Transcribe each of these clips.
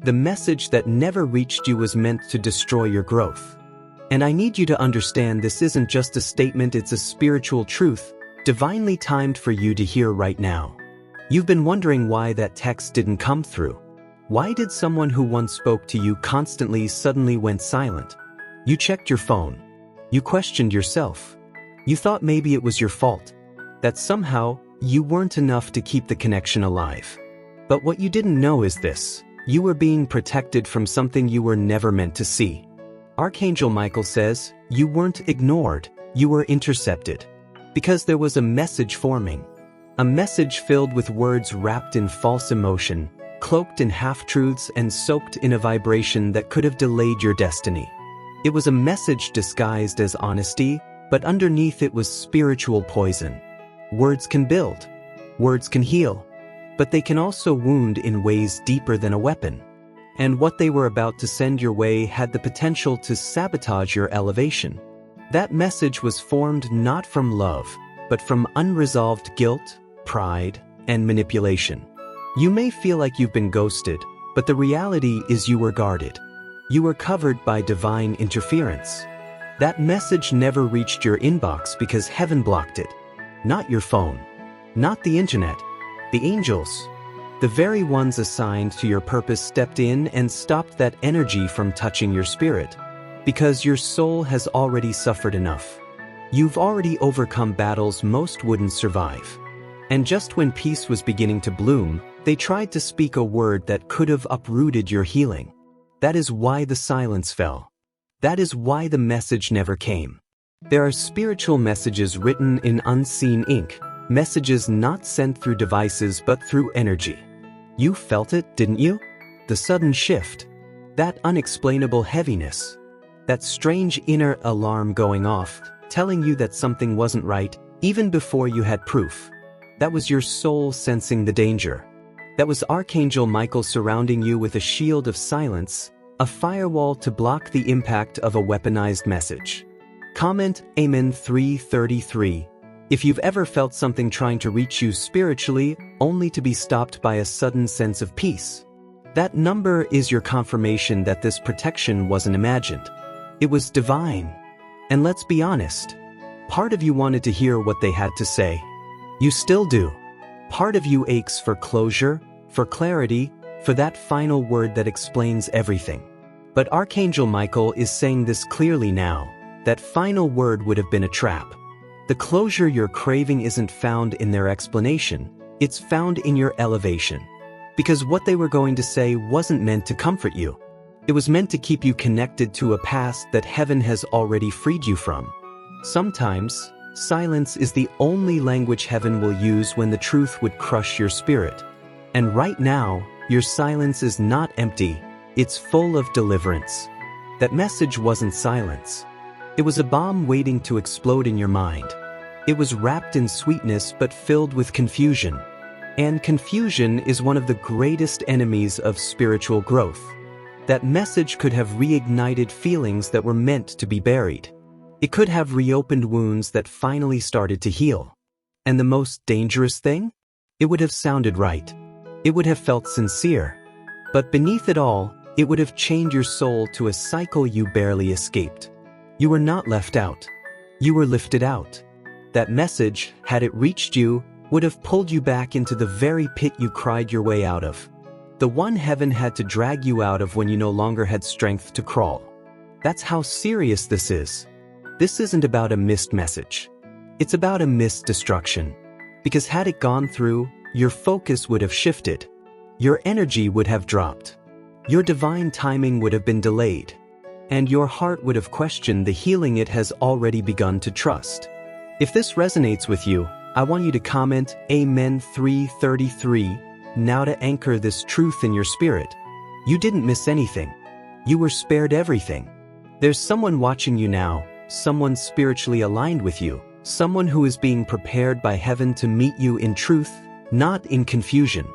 The message that never reached you was meant to destroy your growth. And I need you to understand this isn't just a statement, it's a spiritual truth, divinely timed for you to hear right now. You've been wondering why that text didn't come through. Why did someone who once spoke to you constantly suddenly went silent? You checked your phone. You questioned yourself. You thought maybe it was your fault, that somehow you weren't enough to keep the connection alive. But what you didn't know is this: you were being protected from something you were never meant to see. Archangel Michael says, you weren't ignored, you were intercepted. Because there was a message forming. A message filled with words wrapped in false emotion, cloaked in half-truths and soaked in a vibration that could have delayed your destiny. It was a message disguised as honesty, but underneath it was spiritual poison. Words can build. Words can heal. But they can also wound in ways deeper than a weapon. And what they were about to send your way had the potential to sabotage your elevation. That message was formed not from love, but from unresolved guilt, pride, and manipulation. You may feel like you've been ghosted, but the reality is you were guarded. You were covered by divine interference. That message never reached your inbox because heaven blocked it. Not your phone. Not the internet. The angels. The very ones assigned to your purpose stepped in and stopped that energy from touching your spirit. Because your soul has already suffered enough. You've already overcome battles most wouldn't survive. And just when peace was beginning to bloom, they tried to speak a word that could have uprooted your healing. That is why the silence fell. That is why the message never came. There are spiritual messages written in unseen ink, messages not sent through devices but through energy. You felt it, didn't you? The sudden shift. That unexplainable heaviness. That strange inner alarm going off, telling you that something wasn't right, even before you had proof. That was your soul sensing the danger. That was Archangel Michael surrounding you with a shield of silence, a firewall to block the impact of a weaponized message. Comment Amen 333 if you've ever felt something trying to reach you spiritually, only to be stopped by a sudden sense of peace. That number is your confirmation that this protection wasn't imagined. It was divine. And let's be honest, part of you wanted to hear what they had to say. You still do. Part of you aches for closure, for clarity, for that final word that explains everything. But Archangel Michael is saying this clearly now. That final word would have been a trap. The closure you're craving isn't found in their explanation, it's found in your elevation. Because what they were going to say wasn't meant to comfort you. It was meant to keep you connected to a past that heaven has already freed you from. Sometimes, silence is the only language heaven will use when the truth would crush your spirit. And right now, your silence is not empty, it's full of deliverance. That message wasn't silence. It was a bomb waiting to explode in your mind. It was wrapped in sweetness but filled with confusion. And confusion is one of the greatest enemies of spiritual growth. That message could have reignited feelings that were meant to be buried. It could have reopened wounds that finally started to heal. And the most dangerous thing? It would have sounded right. It would have felt sincere. But beneath it all, it would have chained your soul to a cycle you barely escaped. You were not left out. You were lifted out. That message, had it reached you, would have pulled you back into the very pit you cried your way out of. The one heaven had to drag you out of when you no longer had strength to crawl. That's how serious this is. This isn't about a missed message. It's about a missed destruction. Because had it gone through, your focus would have shifted. Your energy would have dropped. Your divine timing would have been delayed. And your heart would have questioned the healing it has already begun to trust. If this resonates with you, I want you to comment Amen 333 now to anchor this truth in your spirit. You didn't miss anything. You were spared everything. There's someone watching you now, someone spiritually aligned with you, someone who is being prepared by heaven to meet you in truth, not in confusion.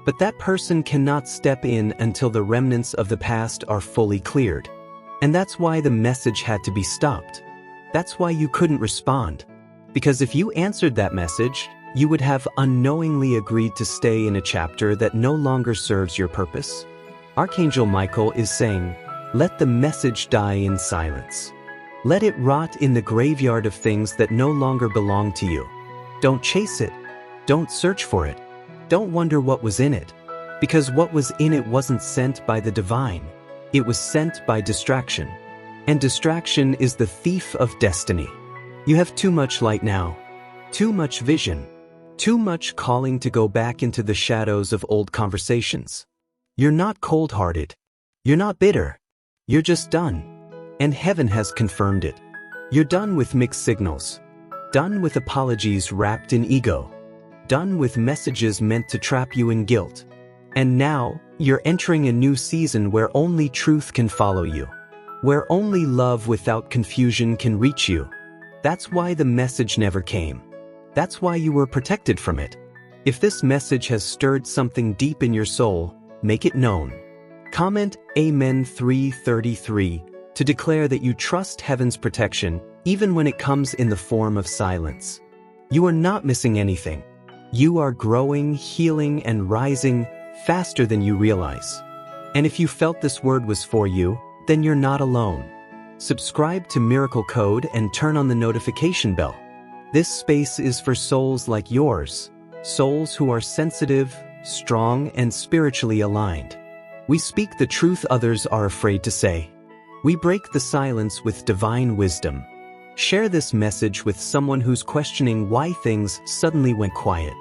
But that person cannot step in until the remnants of the past are fully cleared. And that's why the message had to be stopped. That's why you couldn't respond. Because if you answered that message, you would have unknowingly agreed to stay in a chapter that no longer serves your purpose. Archangel Michael is saying, let the message die in silence. Let it rot in the graveyard of things that no longer belong to you. Don't chase it. Don't search for it. Don't wonder what was in it. Because what was in it wasn't sent by the divine. It was sent by distraction. And distraction is the thief of destiny. You have too much light now. Too much vision. Too much calling to go back into the shadows of old conversations. You're not cold-hearted. You're not bitter. You're just done. And heaven has confirmed it. You're done with mixed signals. Done with apologies wrapped in ego. Done with messages meant to trap you in guilt. And now, you're entering a new season where only truth can follow you. Where only love without confusion can reach you. That's why the message never came. That's why you were protected from it. If this message has stirred something deep in your soul, make it known. Comment Amen 333 to declare that you trust heaven's protection even when it comes in the form of silence. You are not missing anything. You are growing, healing, and rising faster than you realize. And if you felt this word was for you, then you're not alone. Subscribe to Miracle Code and turn on the notification bell. This space is for souls like yours, souls who are sensitive, strong, and spiritually aligned. We speak the truth others are afraid to say. We break the silence with divine wisdom. Share this message with someone who's questioning why things suddenly went quiet.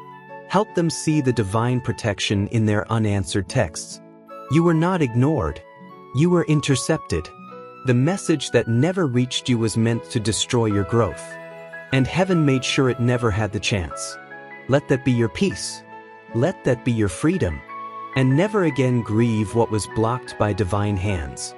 Help them see the divine protection in their unanswered texts. You were not ignored. You were intercepted. The message that never reached you was meant to destroy your growth. And heaven made sure it never had the chance. Let that be your peace. Let that be your freedom. And never again grieve what was blocked by divine hands.